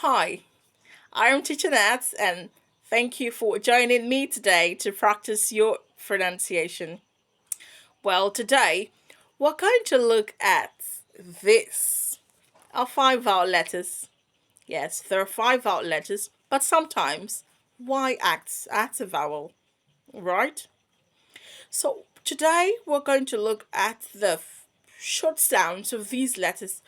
Hi, I am Teacher Nat, and thank you for joining me today to practice your pronunciation. Well, today we're going to look at this. Our five vowel letters. Yes, there are five vowel letters, but sometimes Y acts as a vowel, right? So today we're going to look at the short sounds of these letters.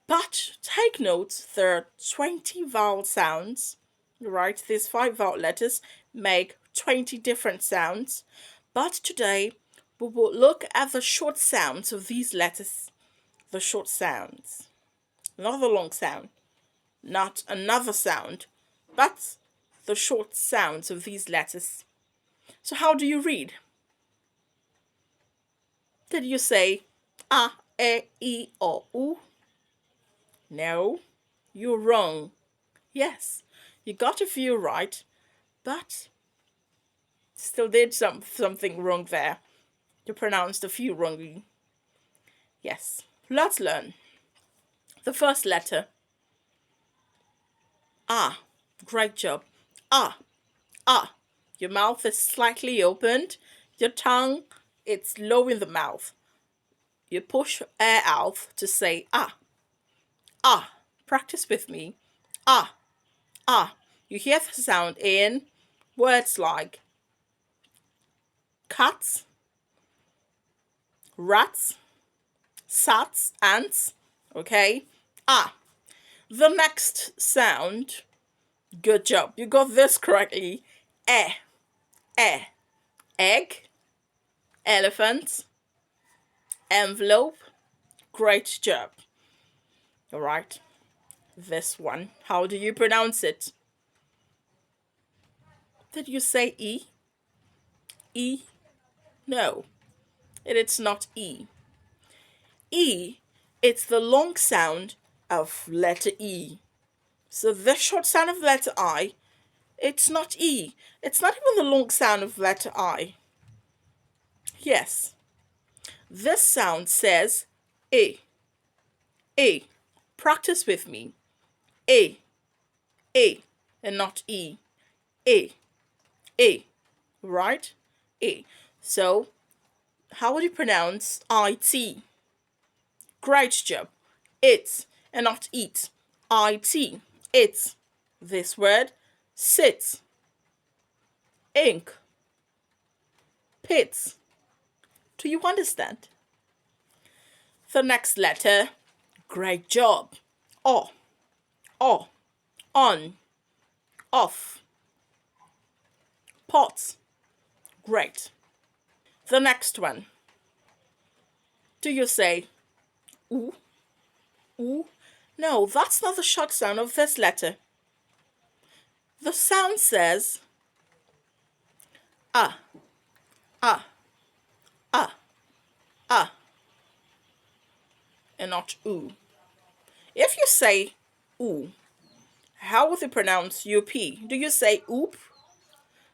But take note, there are 20 vowel sounds, right? These five vowel letters make 20 different sounds. But today we will look at the short sounds of these letters. The short sounds. Not the long sound, not another sound, but the short sounds of these letters. So, how do you read? Did you say A, E, I, O, U? No, you're wrong. Yes, you got a few right, but still did something wrong there. You pronounced a few wrongly. Yes, let's learn. The first letter. Ah, great job. Ah, ah. Your mouth is slightly opened. Your tongue, it's low in the mouth. You push air out to say ah. Ah. Practice with me. Ah, ah. You hear the sound in words like cats, rats, sats, ants. Okay? Ah. The next sound. Good job. You got this correctly. Eh. Eh. Egg. Elephant. Envelope. Great job. Alright. This one. How do you pronounce it? Did you say E? E? No. It's not E. E, it's the long sound of letter E. So the short sound of letter I, it's not E. It's not even the long sound of letter I. Yes. This sound says E. E. Practice with me. E. E. And not E. E. E. Right? E. So, how would you pronounce IT? Great job. It's and not eat. IT. It's. This word. Sit. Ink. Pits. Do you understand? The next letter. Great job. O. O. On. Off. Pot. Great. The next one. Do you say oo? Oo? No, that's not the short sound of this letter. The sound says ah, ah, ah, ah, and not oo. If you say oo, how would you pronounce UP? Do you say oop?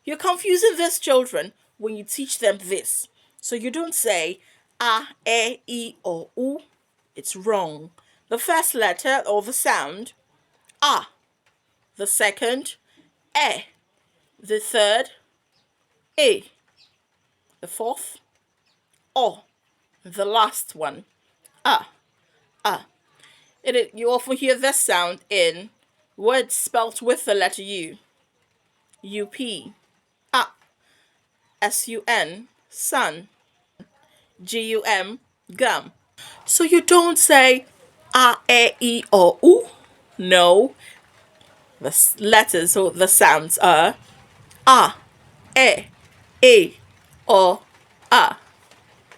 You're confusing these children when you teach them this. So you don't say a, e, or u. It's wrong. The first letter or the sound, a. The second, e. The third, e. The fourth, o. The last one, a. A. You often hear this sound in words spelt with the letter U. UP. A. SUN. Sun. GUM. Gum. So you don't say A, E, or U. No. The letters or the sounds are A, E, or A.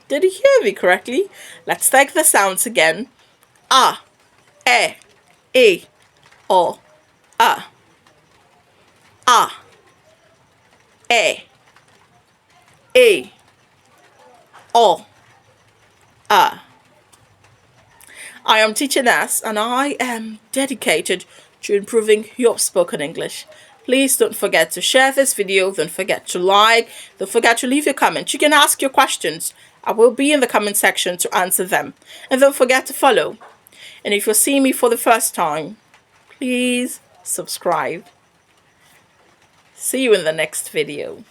Did you hear me correctly? Let's take the sounds again. A, E, or A. A, E, or A. I am Teacher Nas and I am dedicated to improving your spoken English. Please don't forget to share this video, don't forget to like, don't forget to leave your comments. You can ask your questions. I will be in the comment section to answer them. And don't forget to follow. And if you're seeing me for the first time, please subscribe. See you in the next video.